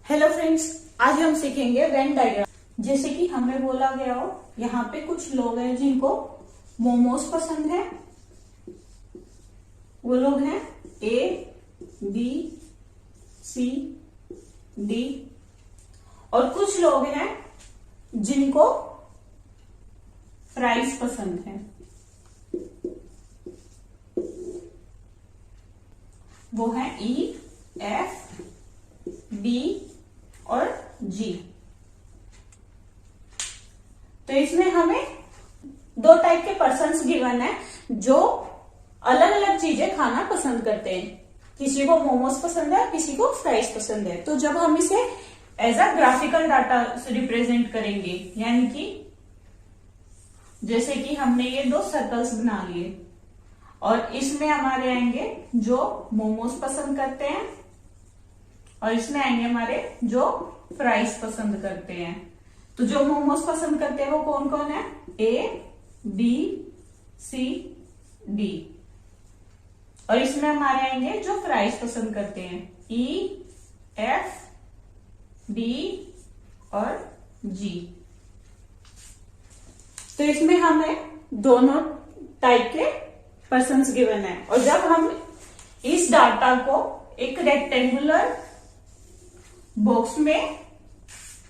Hello friends, आज हम सीखेंगे वेन डायग्राम। जैसे कि हमें बोला गया हो, यहाँ पे कुछ लोग हैं जिनको मोमोज पसंद है। वो लोग हैं ए, बी, सी, डी। और कुछ लोग हैं जिनको फ्राइज पसंद है। वो है ई, एफ, डी और जी। तो इसमें हमें दो टाइप के पर्सन्स गिवन है जो अलग अलग चीजें खाना पसंद करते हैं। किसी को मोमोज पसंद है, किसी को फ्राइज पसंद है। तो जब हम इसे एज अ ग्राफिकल डाटा से रिप्रेजेंट करेंगे, यानी कि जैसे कि हमने ये दो सर्कल्स बना लिए और इसमें हमारे आएंगे जो मोमोज पसंद करते हैं और इसमें आएंगे हमारे जो फ्राइज पसंद करते हैं। तो जो मोमोज पसंद करते हैं वो कौन कौन है? ए, बी, सी, डी। और इसमें हमारे आएंगे जो फ्राइज पसंद करते हैं, ई, एफ, डी और जी। तो इसमें हमें दोनों टाइप के पर्सन्स गिवन है। और जब हम इस डाटा को एक रेक्टेंगुलर बॉक्स में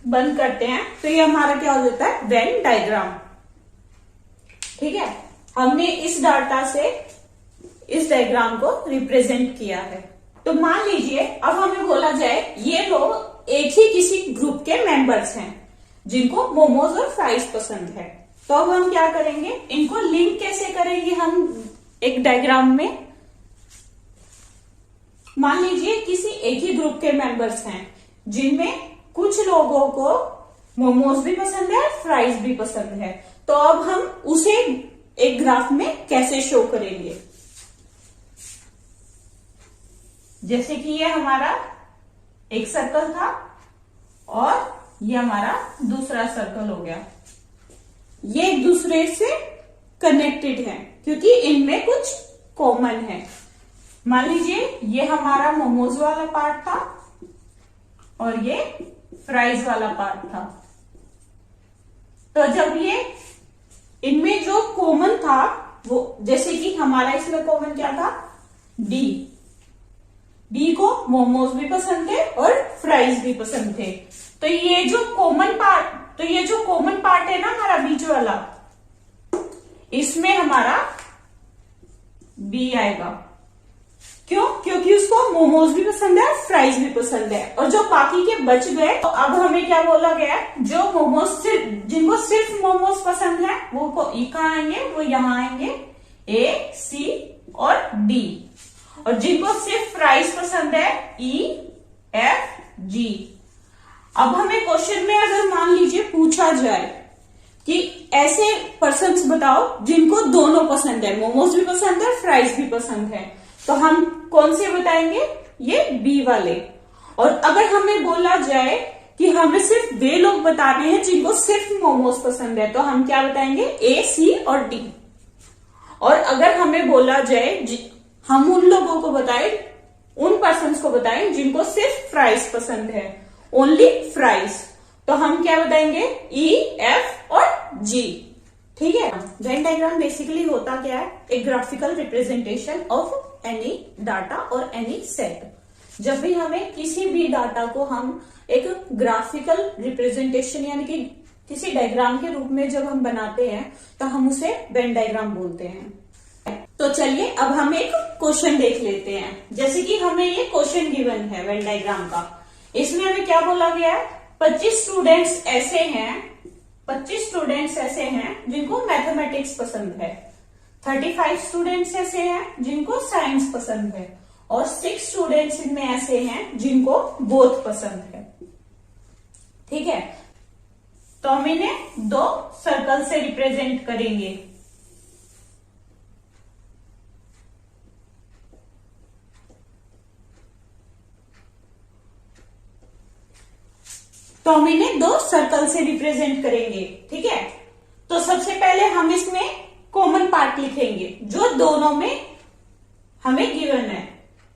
बंद करते हैं तो ये हमारा क्या हो जाता है? Venn diagram. ठीक है, हमने इस डाटा से इस डायग्राम को रिप्रेजेंट किया है। तो मान लीजिए अब हमें बोला जाए ये लोग एक ही किसी ग्रुप के मेंबर्स हैं जिनको मोमोज और फ्राइज पसंद है। तो अब हम क्या करेंगे? इनको लिंक कैसे करेंगे हम एक डायग्राम में? मान लीजिए किसी एक ही ग्रुप के मेंबर्स हैं जिनमें कुछ लोगों को मोमोज भी पसंद है, फ्राइज भी पसंद है। तो अब हम उसे एक ग्राफ में कैसे शो करेंगे? जैसे कि ये हमारा एक सर्कल था और ये हमारा दूसरा सर्कल हो गया। ये एक दूसरे से कनेक्टेड है क्योंकि इनमें कुछ कॉमन है। मान लीजिए ये हमारा मोमोज वाला पार्ट था और ये फ्राइज वाला पार्ट था। तो जब ये इनमें जो कॉमन था वो, जैसे कि हमारा इसमें कॉमन क्या था? डी। डी को मोमोज भी पसंद थे और फ्राइज भी पसंद थे। तो ये जो कॉमन पार्ट है ना हमारा बीच वाला, इसमें हमारा बी आएगा। क्यों? क्योंकि उसको मोमोज भी पसंद है, फ्राइज भी पसंद है। और जो बाकी के बच गए, तो अब हमें क्या बोला गया? जो जिनको सिर्फ मोमोज पसंद है वो कहाँ आएंगे? वो यहाँ आएंगे, ए, सी और डी। और जिनको सिर्फ फ्राइज पसंद है, ई, एफ, जी। अब हमें क्वेश्चन में अगर मान लीजिए पूछा जाए कि ऐसे पर्सन्स बताओ जिनको दोनों पसंद है, मोमोज भी पसंद है, फ्राइज भी पसंद है, तो हम कौन से बताएंगे? ये बी वाले। और अगर हमें बोला जाए कि हमें सिर्फ वे लोग बताने हैं जिनको सिर्फ मोमोज पसंद है, तो हम क्या बताएंगे? ए, सी और डी। और अगर हमें बोला जाए हम उन लोगों को बताएं, उन पर्सन्स को बताएं जिनको सिर्फ फ्राइज पसंद है, ओनली फ्राइज, तो हम क्या बताएंगे? ई, एफ और जी। ठीक है। वेन डायग्राम बेसिकली होता क्या है? एक graphical representation of any data और एनी सेट। जब भी हमें किसी भी डाटा को हम एक ग्राफिकल रिप्रेजेंटेशन यानी कि किसी डायग्राम के रूप में जब हम बनाते हैं तो हम उसे वेन डायग्राम बोलते हैं। तो चलिए अब हम एक क्वेश्चन देख लेते हैं। जैसे कि हमें ये क्वेश्चन गिवन है वेन डायग्राम का। इसमें हमें क्या बोला गया है? 25 स्टूडेंट्स ऐसे हैं जिनको मैथमेटिक्स पसंद है, 35 स्टूडेंट्स ऐसे हैं जिनको साइंस पसंद है और 6 स्टूडेंट्स इनमें ऐसे हैं जिनको बोथ पसंद है। ठीक है, तो हम इन्हें दो सर्कल से रिप्रेजेंट करेंगे। तो हम इन्हें दो सर्कल से रिप्रेजेंट करेंगे। ठीक है, तो सबसे पहले हम इसमें कॉमन पार्ट लिखेंगे जो दोनों में हमें गिवन है।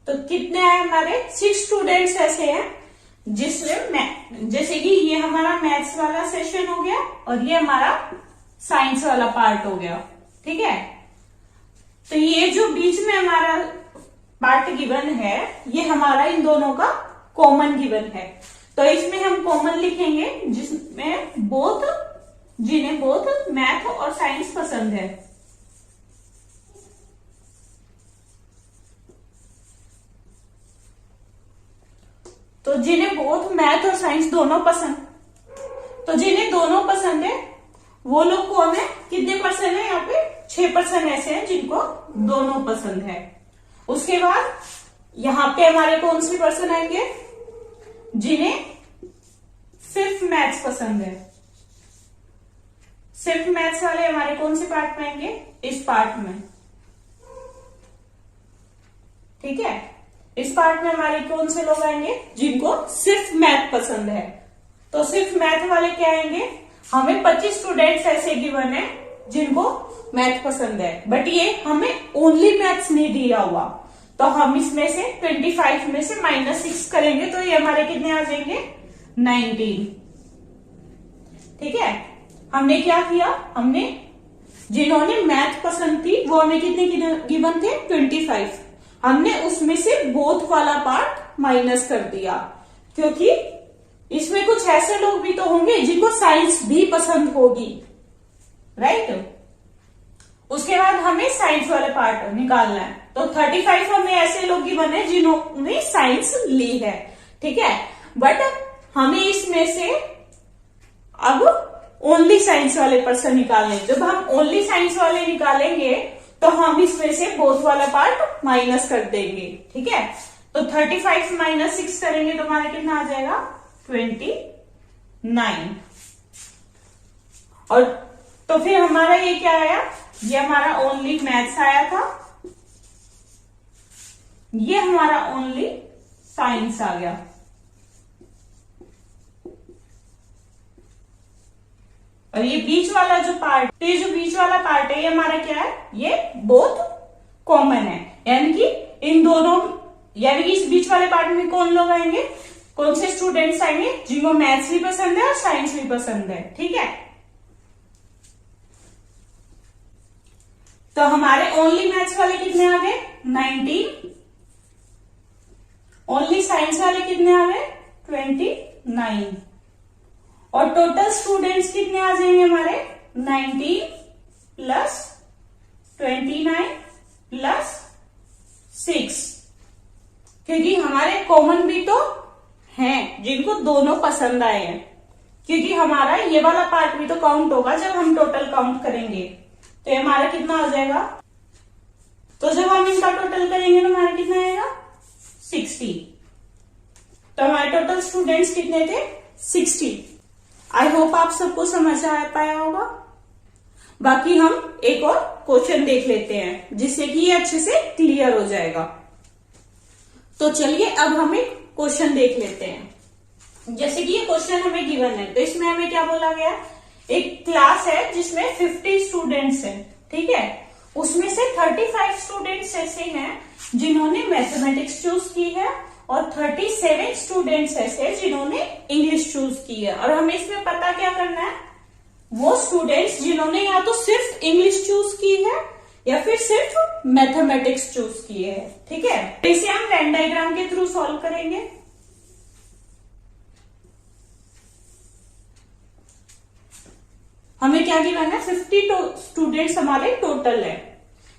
तो कितने हैं हमारे? 6 स्टूडेंट्स ऐसे हैं जिसमें जैसे कि ये हमारा मैथ्स वाला सेशन हो गया और ये हमारा साइंस वाला पार्ट हो गया। ठीक है, तो ये जो बीच में हमारा पार्ट गिवन है ये हमारा इन दोनों का कॉमन गिवन है। तो इसमें हम कॉमन लिखेंगे जिसमें जिन्हें बोथ मैथ और साइंस पसंद है। तो जिन्हें बोथ मैथ और साइंस दोनों पसंद, तो जिन्हें दोनों पसंद है वो लोग कौन है, कितने परसेंट है यहाँ पे, 6% ऐसे हैं जिनको दोनों पसंद है। उसके बाद यहाँ पे हमारे कौन से पर्सन आएंगे, जिन्हें सिर्फ मैथ्स पसंद है। सिर्फ मैथ्स वाले हमारे कौन से पार्ट में आएंगे, इस पार्ट में। ठीक है, इस पार्ट में हमारे कौन से लोग आएंगे, जिनको सिर्फ मैथ पसंद है। तो सिर्फ मैथ वाले क्या आएंगे, हमें 25 स्टूडेंट्स ऐसे गिवन है जिनको मैथ पसंद है, बट ये हमें ओनली मैथ्स नहीं दिया हुआ। तो हम इसमें से 25 में से -6 करेंगे तो ये हमारे कितने आ जाएंगे, 19। ठीक है, हमने क्या किया, हमने जिन्होंने मैथ पसंद थी वो हमें कितने गिवन थे, 25। हमने उसमें से बोथ वाला पार्ट माइनस कर दिया, क्योंकि इसमें कुछ ऐसे लोग भी तो होंगे जिनको साइंस भी पसंद होगी, राइट। उसके बाद हमें साइंस वाले पार्ट निकालना है। तो 35 हमें ऐसे लोग ही बने जिन्होंने साइंस ली है। ठीक है, बट हमें इसमें से अब ओनली साइंस वाले पर्सन निकालने। जब हम ओनली साइंस वाले निकालेंगे तो हम इसमें से बोथ वाला पार्ट माइनस कर देंगे। ठीक है, तो 35 - 6 करेंगे तो हमारा कितना आ जाएगा, 29। और तो फिर हमारा ये क्या आया, ये हमारा ओनली मैथ्स आया था, ये हमारा ओनली साइंस आ गया। और ये बीच वाला जो पार्ट, ये जो बीच वाला पार्ट है ये हमारा क्या है, ये बोथ कॉमन है। यानी कि इन दोनों, यानी कि इस बीच वाले पार्ट में कौन लोग आएंगे, कौन से स्टूडेंट्स आएंगे, जिनको मैथ्स भी पसंद है और साइंस भी पसंद है। ठीक है, तो हमारे ओनली मैथ्स वाले कितने आ गए, 19। ओनली साइंस वाले कितने आ गए, 29। और टोटल स्टूडेंट्स कितने आ जाएंगे हमारे, 19 + 29 + 6, क्योंकि हमारे कॉमन भी तो हैं जिनको दोनों पसंद आए हैं, क्योंकि हमारा ये वाला पार्ट भी तो काउंट होगा जब हम टोटल काउंट करेंगे। तो हमारा कितना हो जाएगा, तो जब हम इनका टोटल करेंगे तो हमारा कितना आएगा, 60। तो हमारे टोटल स्टूडेंट्स कितने थे, 60। आई होप आप सबको समझ आ पाया होगा। बाकी हम एक और क्वेश्चन देख लेते हैं जिससे कि ये अच्छे से क्लियर हो जाएगा। तो चलिए अब हमें क्वेश्चन देख लेते हैं। जैसे कि ये क्वेश्चन हमें गिवन है, तो इसमें हमें क्या बोला गया, एक क्लास है जिसमें 50 स्टूडेंट्स हैं। ठीक है, उसमें से 35 स्टूडेंट्स ऐसे हैं जिन्होंने मैथमेटिक्स चूज की है और 37 स्टूडेंट्स ऐसे जिन्होंने इंग्लिश चूज की है। और हमें इसमें पता क्या करना है, वो स्टूडेंट्स जिन्होंने या तो सिर्फ इंग्लिश चूज की है या फिर सिर्फ मैथमेटिक्स चूज की है। ठीक है, इसे हम वेन डायग्राम के थ्रू सॉल्व करेंगे। हमें क्या गिवन है, 50 स्टूडेंट्स हमारे टोटल है।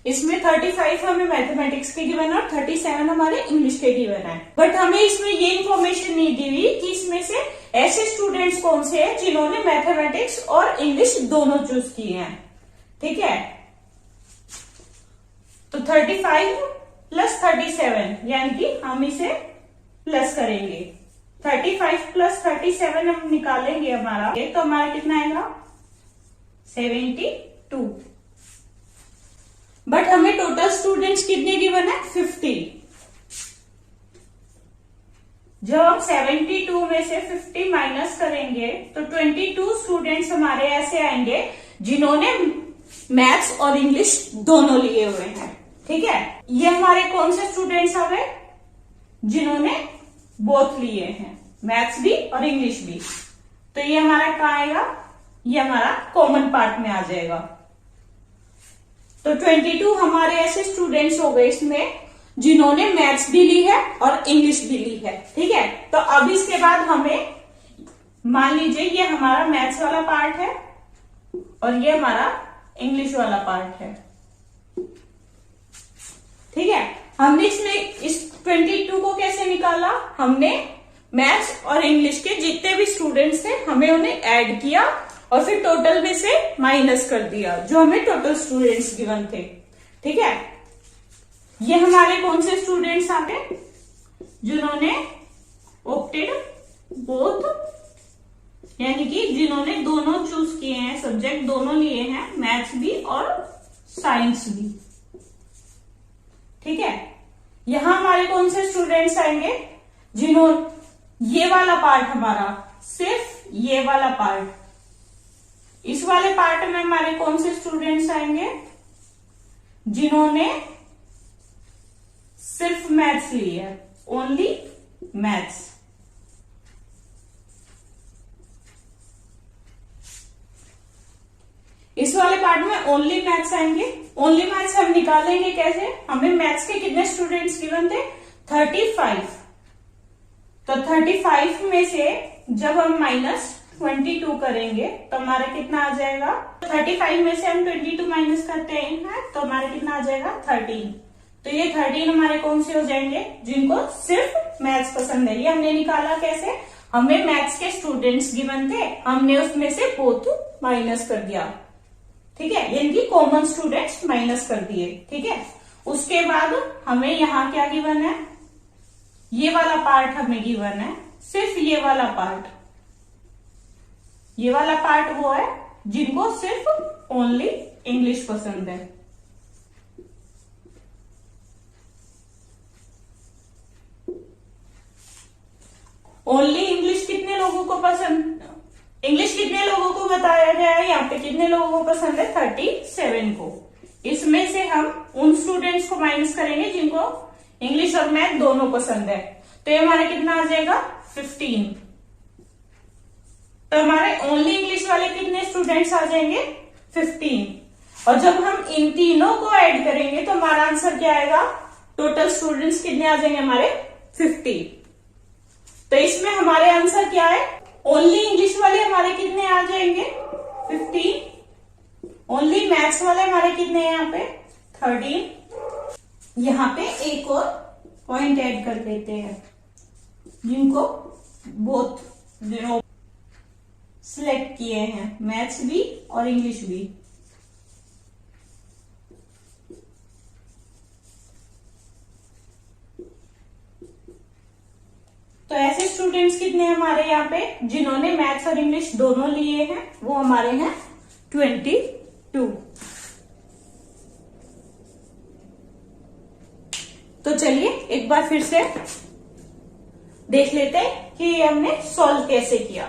इसमें 35 हमें मैथमेटिक्स के गिवन है और 37 हमारे इंग्लिश के गिवन है। बट हमें इसमें ये इन्फॉर्मेशन नहीं दी हुई कि इसमें से ऐसे स्टूडेंट्स कौन से हैं जिन्होंने मैथमेटिक्स और इंग्लिश दोनों चूज किए हैं। ठीक है, तो 35 + 37 यानी कि हम इसे प्लस करेंगे। 35 + 37 हम निकालेंगे हमारा, तो हमारा कितना आएगा, 72। बट हमें टोटल स्टूडेंट्स कितने गिवन है, 50। जब हम 72 में से 50 माइनस करेंगे तो 22 स्टूडेंट्स हमारे ऐसे आएंगे जिन्होंने मैथ्स और इंग्लिश दोनों लिए हुए हैं। ठीक है, ये हमारे कौन से स्टूडेंट्स आ गए, जिन्होंने बोथ लिए हैं। मैथ्स भी और इंग्लिश भी। तो ये हमारा कहाँ आएगा, ये हमारा कॉमन पार्ट में आ जाएगा। तो 22 हमारे ऐसे स्टूडेंट्स हो गए इसमें जिन्होंने मैथ्स भी ली है और इंग्लिश भी ली है। ठीक है, तो अब इसके बाद हमें मान लीजिए ये हमारा मैथ्स वाला पार्ट है और ये हमारा इंग्लिश वाला पार्ट है। ठीक है, हमने इसमें इस 22 को कैसे निकाला, हमने मैथ्स और इंग्लिश के जितने भी स्टूडेंट्स थे हमें उन्हें ऐड किया और फिर टोटल में से माइनस कर दिया जो हमें टोटल स्टूडेंट्स गिवन थे। ठीक है, ये हमारे कौन से स्टूडेंट्स आ गए, जिन्होंने ऑप्टेड बोथ, यानी कि जिन्होंने दोनों चूज किए हैं, सब्जेक्ट दोनों लिए हैं, मैथ्स भी और साइंस भी। ठीक है, यहां हमारे कौन से स्टूडेंट्स आएंगे, जिन्होंने ये वाला पार्ट हमारा, सिर्फ ये वाला पार्ट, इस वाले पार्ट में हमारे कौन से स्टूडेंट्स आएंगे, जिन्होंने सिर्फ मैथ्स ली है, ओनली मैथ्स। इस वाले पार्ट में ओनली मैथ्स आएंगे। ओनली मैथ्स हम निकालेंगे कैसे, हमें मैथ्स के कितने स्टूडेंट्स गिवन थे, 35। तो 35 में से जब हम -22 करेंगे तो हमारा कितना आ जाएगा, 35 में से हम 22 माइनस करते हैं तो हमारा कितना आ जाएगा, 13। तो ये 13 हमारे कौन से हो जाएंगे, जिनको सिर्फ मैथ्स पसंद है। ये हमने निकाला कैसे, हमें मैथ्स के स्टूडेंट्स गिवन थे, हमने उसमें से बोथ माइनस कर दिया। ठीक है, यानी कि कॉमन स्टूडेंट्स माइनस कर दिए। ठीक है, उसके बाद हमें यहाँ क्या गिवन है, ये वाला पार्ट हमें गिवन है, सिर्फ ये वाला पार्ट। ये वाला पार्ट वो है जिनको सिर्फ ओनली इंग्लिश पसंद है। ओनली इंग्लिश कितने लोगों को पसंद, इंग्लिश कितने लोगों को बताया गया है, यहाँ पे कितने लोगों को पसंद है, 37 को। इसमें से हम उन स्टूडेंट्स को माइनस करेंगे जिनको इंग्लिश और मैथ दोनों पसंद है। तो ये हमारा कितना आ जाएगा, 15। तो हमारे ओनली इंग्लिश वाले कितने स्टूडेंट्स आ जाएंगे, 15। और जब हम इन तीनों को ऐड करेंगे तो हमारा आंसर क्या आएगा, टोटल स्टूडेंट्स कितने आ जाएंगे हमारे, 50। तो इसमें हमारे आंसर क्या है, ओनली इंग्लिश वाले हमारे कितने आ जाएंगे, 15। ओनली मैथ्स वाले हमारे कितने हैं यहाँ पे, 13। यहाँ पे एक और पॉइंट ऐड कर देते हैं, जिनको बोथ जिन्होंने सिलेक्ट किए हैं, मैथ्स भी और इंग्लिश भी। तो ऐसे स्टूडेंट्स कितने हैं हमारे यहाँ पे, जिन्होंने मैथ्स और इंग्लिश दोनों लिए हैं, वो हमारे हैं 22। तो चलिए एक बार फिर से देख लेते हैं कि ये हमने सॉल्व कैसे किया।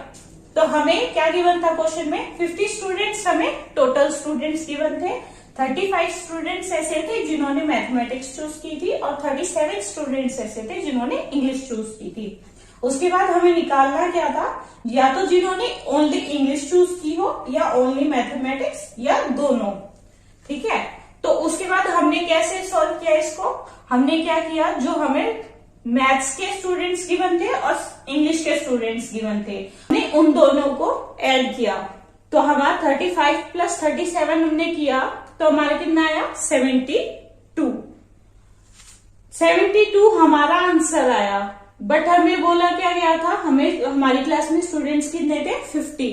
तो हमें क्या गिवन था क्वेश्चन में, 50 स्टूडेंट्स हमें टोटल स्टूडेंट्स गिवन थे। 35 स्टूडेंट्स ऐसे थे जिन्होंने मैथमेटिक्स चूज की थी और 37 स्टूडेंट्स ऐसे थे जिन्होंने इंग्लिश चूज की थी। उसके बाद हमें निकालना क्या था, या तो जिन्होंने ओनली इंग्लिश चूज की हो या ओनली मैथमेटिक्स या दोनों। ठीक है, तो उसके बाद हमने कैसे सॉल्व किया इसको, हमने क्या किया, जो हमें मैथ्स के स्टूडेंट्स गिवन थे और इंग्लिश के स्टूडेंट्स गिवन थे, हमने उन दोनों को ऐड किया। तो हमारा 35 + 37 हमने किया तो हमारा कितना आया, 72। 72 हमारा आंसर आया। बट हमें बोला क्या गया था, हमें हमारी क्लास में स्टूडेंट्स कितने थे, 50।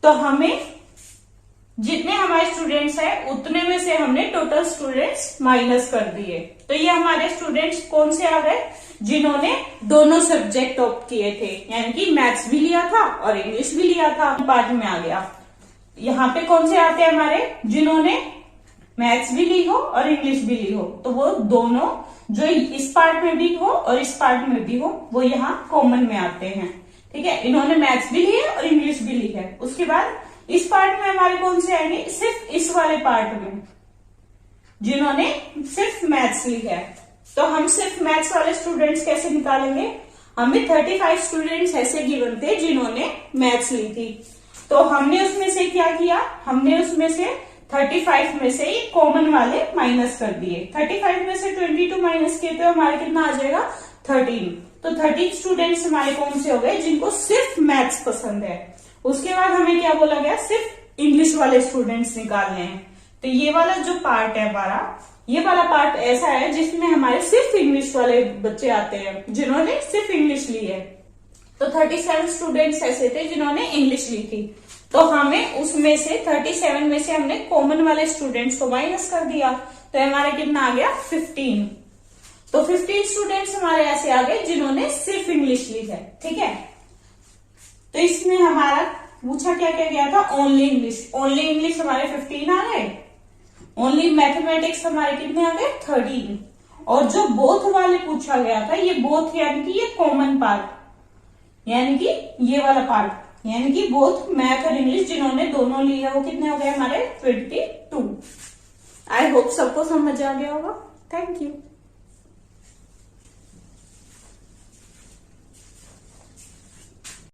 तो हमें जितने हमारे स्टूडेंट्स हैं उतने में से हमने टोटल स्टूडेंट्स माइनस कर दिए। तो ये हमारे स्टूडेंट्स कौन से आ गए, जिन्होंने दोनों सब्जेक्ट ऑप्ट किए थे, यानी कि मैथ्स भी लिया था और इंग्लिश भी लिया था, पार्ट में आ गया। यहाँ पे कौन से आते हैं हमारे, जिन्होंने मैथ्स भी ली हो और इंग्लिश भी ली हो, तो वो दोनों जो इस पार्ट में भी हो और इस पार्ट में भी हो वो यहाँ कॉमन में आते हैं। ठीक है, इन्होंने मैथ्स भी ली है और इंग्लिश भी ली है। उसके बाद इस पार्ट में हमारे कौन से आएंगे, सिर्फ इस वाले पार्ट में जिन्होंने सिर्फ मैथ्स ली है। तो हम सिर्फ मैथ्स वाले स्टूडेंट्स कैसे निकालेंगे, हमें 35 स्टूडेंट्स ऐसे गिवन थे जिन्होंने मैथ्स ली थी। तो हमने उसमें से क्या किया, हमने उसमें से 35 में से कॉमन वाले माइनस कर दिए। 35 में से 22 माइनस किए तो हमारे कितना आ जाएगा 13। तो 13 स्टूडेंट्स हमारे कौन से हो गए, जिनको सिर्फ मैथ्स पसंद है। उसके बाद हमें क्या बोला गया, सिर्फ इंग्लिश वाले स्टूडेंट्स निकालने हैं। तो ये वाला जो पार्ट है हमारा, ये वाला पार्ट ऐसा है जिसमें हमारे सिर्फ इंग्लिश वाले बच्चे आते हैं, जिन्होंने सिर्फ इंग्लिश ली है। तो 37 स्टूडेंट्स ऐसे थे जिन्होंने इंग्लिश ली थी। तो हमें उसमें से 37 में से हमने कॉमन वाले स्टूडेंट्स को माइनस कर दिया, तो हमारा कितना आ गया 15। तो 15 स्टूडेंट्स हमारे ऐसे आ गए जिन्होंने सिर्फ इंग्लिश ली है। ठीक है, तो इसमें हमारा पूछा क्या क्या गया था, ओनली इंग्लिश। ओनली इंग्लिश हमारे 15 आ गए, ओनली मैथमेटिक्स हमारे कितने आ गए 13। और जो बोथ वाले पूछा गया था, ये बोथ यानी कि ये कॉमन पार्ट, यानी कि ये वाला पार्ट, यानी कि बोथ मैथ और इंग्लिश जिन्होंने दोनों ली है, वो कितने हो गए हमारे 22। आई होप सबको समझ आ गया होगा। Thank you.